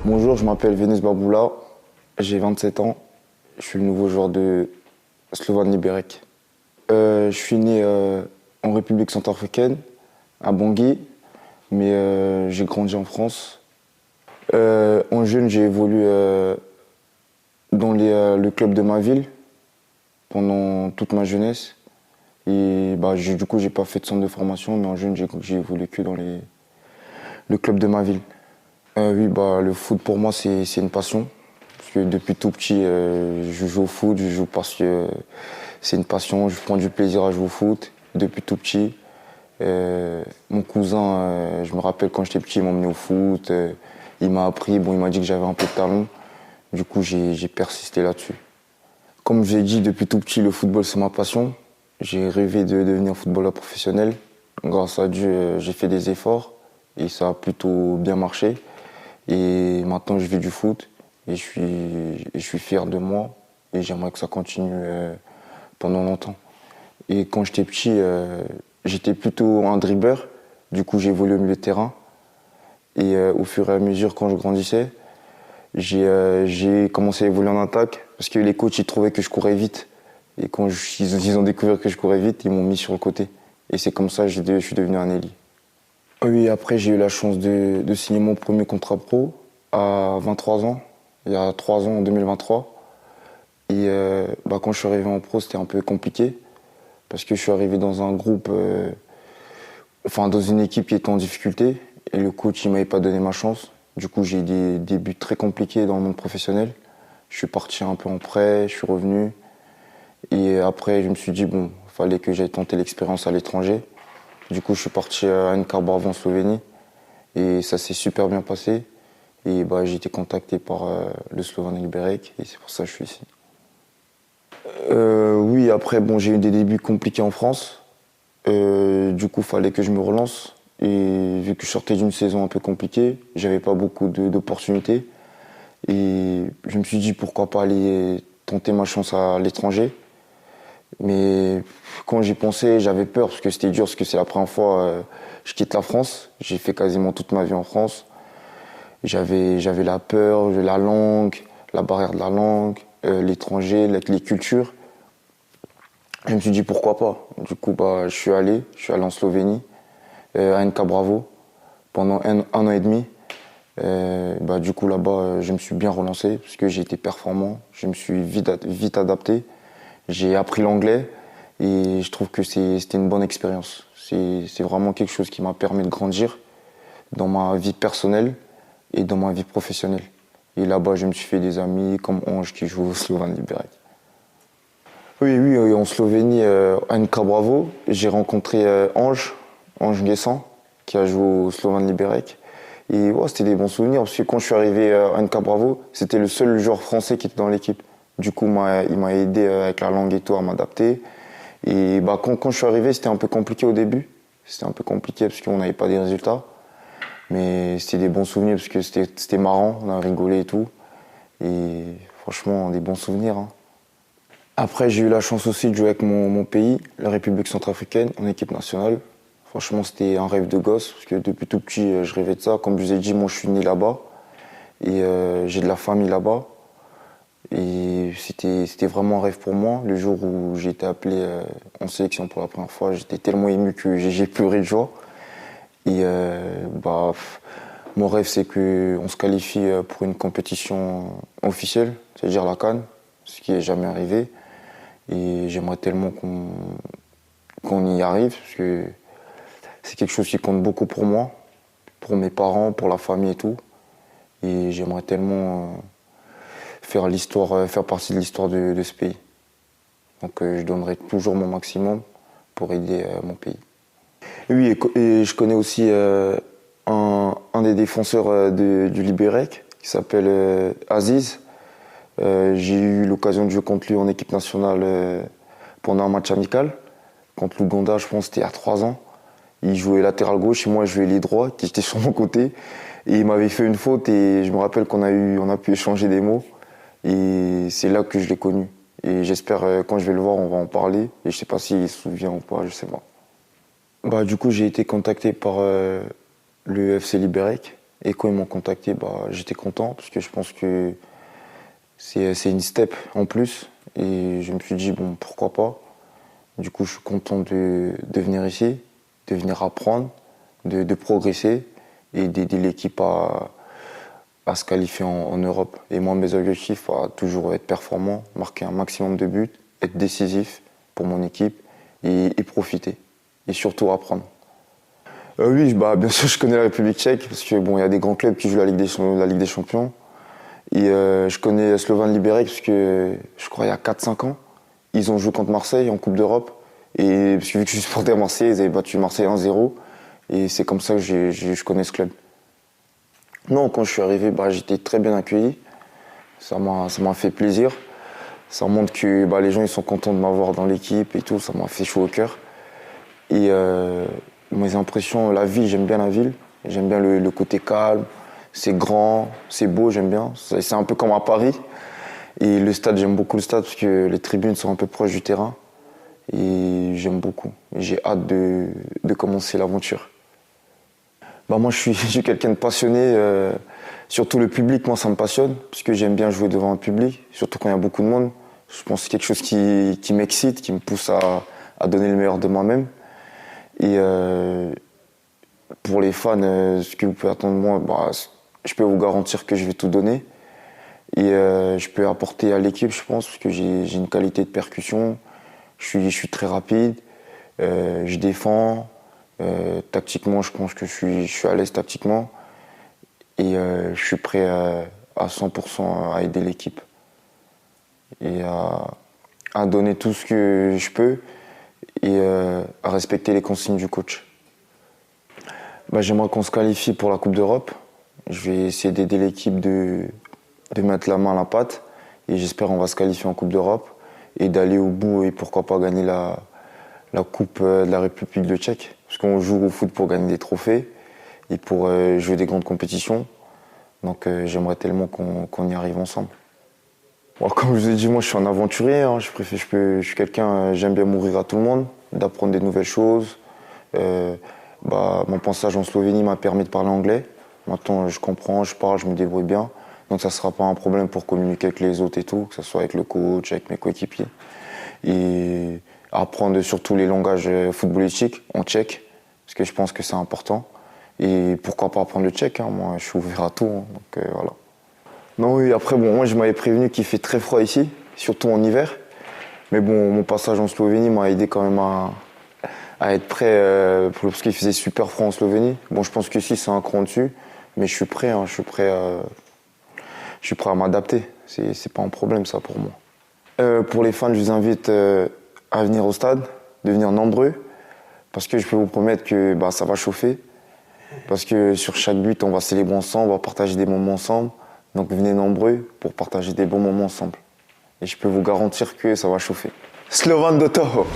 Bonjour, je m'appelle Venus Baboula, j'ai 27 ans, je suis le nouveau joueur de Slovan Liberec. Je suis né en République centrafricaine, à Bangui, mais j'ai grandi en France. En jeune, j'ai évolué dans le club de ma ville pendant toute ma jeunesse. Et du coup, j'ai pas fait de centre de formation, mais en jeune, j'ai évolué que dans le club de ma ville. Oui, le foot pour moi, c'est une passion. Parce que depuis tout petit, je joue au foot, je joue parce que c'est une passion, je prends du plaisir à jouer au foot depuis tout petit. Mon cousin, je me rappelle quand j'étais petit, il m'a emmené au foot, il m'a appris, il m'a dit que j'avais un peu de talent. Du coup, j'ai persisté là-dessus. Comme je l'ai dit, depuis tout petit, le football, c'est ma passion. J'ai rêvé de devenir footballeur professionnel. Grâce à Dieu, j'ai fait des efforts et ça a plutôt bien marché. Et maintenant, je vis du foot et je suis fier de moi et j'aimerais que ça continue pendant longtemps. Et quand j'étais petit, j'étais plutôt un dribbleur. Du coup, j'ai évolué au milieu de terrain. Et au fur et à mesure, quand je grandissais, j'ai commencé à évoluer en attaque parce que les coachs ils trouvaient que je courais vite. Et quand ils ont découvert que je courais vite, ils m'ont mis sur le côté. Et c'est comme ça que je suis devenu un ailier. Oui, après j'ai eu la chance de signer mon premier contrat pro à 23 ans, il y a 3 ans en 2023. Et quand je suis arrivé en pro, c'était un peu compliqué parce que je suis arrivé dans un groupe, dans une équipe qui était en difficulté et le coach il m'avait pas donné ma chance. Du coup, j'ai eu des débuts très compliqués dans le monde professionnel. Je suis parti un peu en prêt, je suis revenu. Et après, je me suis dit, il fallait que j'aille tenter l'expérience à l'étranger. Du coup, je suis parti à NK Bravo en Slovénie. Et ça s'est super bien passé. Et j'ai été contacté par le Slovan Liberec. Et c'est pour ça que je suis ici. Oui, après, j'ai eu des débuts compliqués en France. Du coup, il fallait que je me relance. Et vu que je sortais d'une saison un peu compliquée, j'avais pas beaucoup d'opportunités. Et je me suis dit pourquoi pas aller tenter ma chance à l'étranger. Mais quand j'y pensais, j'avais peur parce que c'était dur, parce que c'est la première fois que je quitte la France. J'ai fait quasiment toute ma vie en France. J'avais la peur, la langue, la barrière de la langue, l'étranger, les cultures. Je me suis dit pourquoi pas. Du coup, je suis allé en Slovénie, à NK Bravo, pendant un an et demi. Du coup, là-bas, je me suis bien relancé parce que j'ai été performant. Je me suis vite adapté. J'ai appris l'anglais et je trouve que c'était une bonne expérience. C'est vraiment quelque chose qui m'a permis de grandir dans ma vie personnelle et dans ma vie professionnelle. Et là-bas, je me suis fait des amis comme Ange qui joue au Slovan Liberec. Oui, en Slovénie, à NK Bravo, j'ai rencontré Ange Guessant, qui a joué au Slovan Liberec. Et c'était des bons souvenirs parce que quand je suis arrivé à NK Bravo, c'était le seul joueur français qui était dans l'équipe. Du coup, il m'a aidé avec la langue et tout à m'adapter. Et quand je suis arrivé, c'était un peu compliqué au début. C'était un peu compliqué parce qu'on n'avait pas des résultats. Mais c'était des bons souvenirs parce que c'était marrant, on a rigolé et tout. Et franchement, des bons souvenirs. Hein. Après, j'ai eu la chance aussi de jouer avec mon pays, la République centrafricaine, en équipe nationale. Franchement, c'était un rêve de gosse parce que depuis tout petit, je rêvais de ça. Comme je vous ai dit, moi, je suis né là-bas et j'ai de la famille là-bas. Et c'était vraiment un rêve pour moi. Le jour où j'ai été appelé en sélection pour la première fois, j'étais tellement ému que j'ai pleuré de joie. Et mon rêve, c'est qu'on se qualifie pour une compétition officielle, c'est-à-dire la CAN, ce qui n'est jamais arrivé. Et j'aimerais tellement qu'on y arrive, parce que c'est quelque chose qui compte beaucoup pour moi, pour mes parents, pour la famille et tout. Et j'aimerais tellement faire partie de l'histoire de ce pays. Donc je donnerai toujours mon maximum pour aider mon pays. Oui, et je connais aussi un des défenseurs du Liberec, qui s'appelle Aziz. J'ai eu l'occasion de jouer contre lui en équipe nationale pendant un match amical. Contre l'Ouganda, je pense que c'était il y a 3 ans. Il jouait latéral gauche et moi je jouais l'ailier droit, qui était sur mon côté. Et il m'avait fait une faute et je me rappelle qu'on a pu échanger des mots. Et c'est là que je l'ai connu. Et j'espère, quand je vais le voir, on va en parler. Et je sais pas s'il se souvient ou pas, je sais pas. Du coup, j'ai été contacté par le FC Liberec Et quand ils m'ont contacté, j'étais content parce que je pense que c'est une step en plus. Et je me suis dit, bon, pourquoi pas. Du coup, je suis content de venir ici, de venir apprendre, de progresser et d'aider l'équipe à se qualifier en Europe. Et moi, mes objectifs, toujours être performant, marquer un maximum de buts, être décisif pour mon équipe et profiter. Et surtout apprendre. Oui, bien sûr, je connais la République tchèque parce que il y a des grands clubs qui jouent la Ligue des Champions. Et je connais Slovan Liberec parce que je crois il y a 4-5 ans, ils ont joué contre Marseille en Coupe d'Europe. Et parce que vu que je suis supporter Marseille, ils avaient battu Marseille 1-0. Et c'est comme ça que je connais ce club. Non, quand je suis arrivé, j'étais très bien accueilli. Ça m'a fait plaisir. Ça montre que les gens ils sont contents de m'avoir dans l'équipe et tout. Ça m'a fait chaud au cœur. Et mes impressions, la ville, j'aime bien la ville. J'aime bien le côté calme. C'est grand, c'est beau, j'aime bien. C'est un peu comme à Paris. Et le stade, j'aime beaucoup le stade parce que les tribunes sont un peu proches du terrain. Et j'aime beaucoup. Et j'ai hâte de commencer l'aventure. Moi, je suis quelqu'un de passionné. Surtout le public, moi, ça me passionne. Parce que j'aime bien jouer devant un public. Surtout quand il y a beaucoup de monde. Je pense que c'est quelque chose qui m'excite, qui me pousse à donner le meilleur de moi-même. Et pour les fans, ce que vous pouvez attendre de moi, je peux vous garantir que je vais tout donner. Et je peux apporter à l'équipe, je pense, parce que j'ai une qualité de percussion. Je suis très rapide. Je défends. Tactiquement, je pense que je suis à l'aise tactiquement. Et je suis prêt à 100% à aider l'équipe. Et à donner tout ce que je peux. Et à respecter les consignes du coach. J'aimerais qu'on se qualifie pour la Coupe d'Europe. Je vais essayer d'aider l'équipe de mettre la main à la pâte. Et j'espère qu'on va se qualifier en Coupe d'Europe et d'aller au bout et pourquoi pas gagner la Coupe de la République de Tchèque. Parce qu'on joue au foot pour gagner des trophées et pour jouer des grandes compétitions. Donc j'aimerais tellement qu'on y arrive ensemble. Comme je vous ai dit, moi je suis un aventurier. Je suis quelqu'un, j'aime bien m'ouvrir à tout le monde, d'apprendre des nouvelles choses. Mon passage en Slovénie m'a permis de parler anglais. Maintenant, je comprends, je parle, je me débrouille bien. Donc ça ne sera pas un problème pour communiquer avec les autres et tout, que ce soit avec le coach, avec mes coéquipiers. Et apprendre surtout les langages footballistiques en tchèque, parce que je pense que c'est important. Et pourquoi pas apprendre le tchèque, moi je suis ouvert à tout. Donc voilà. Non, oui, après, moi je m'avais prévenu qu'il fait très froid ici, surtout en hiver. Mais mon passage en Slovénie m'a aidé quand même à être prêt, parce qu'il faisait super froid en Slovénie. Je pense qu'ici c'est un cran dessus, mais je suis prêt à m'adapter. C'est pas un problème ça pour moi. Pour les fans, je vous invite à venir au stade, de venir nombreux, parce que je peux vous promettre que ça va chauffer. Parce que sur chaque but, on va célébrer ensemble, on va partager des moments ensemble. Donc venez nombreux pour partager des bons moments ensemble. Et je peux vous garantir que ça va chauffer. Slovan do toho!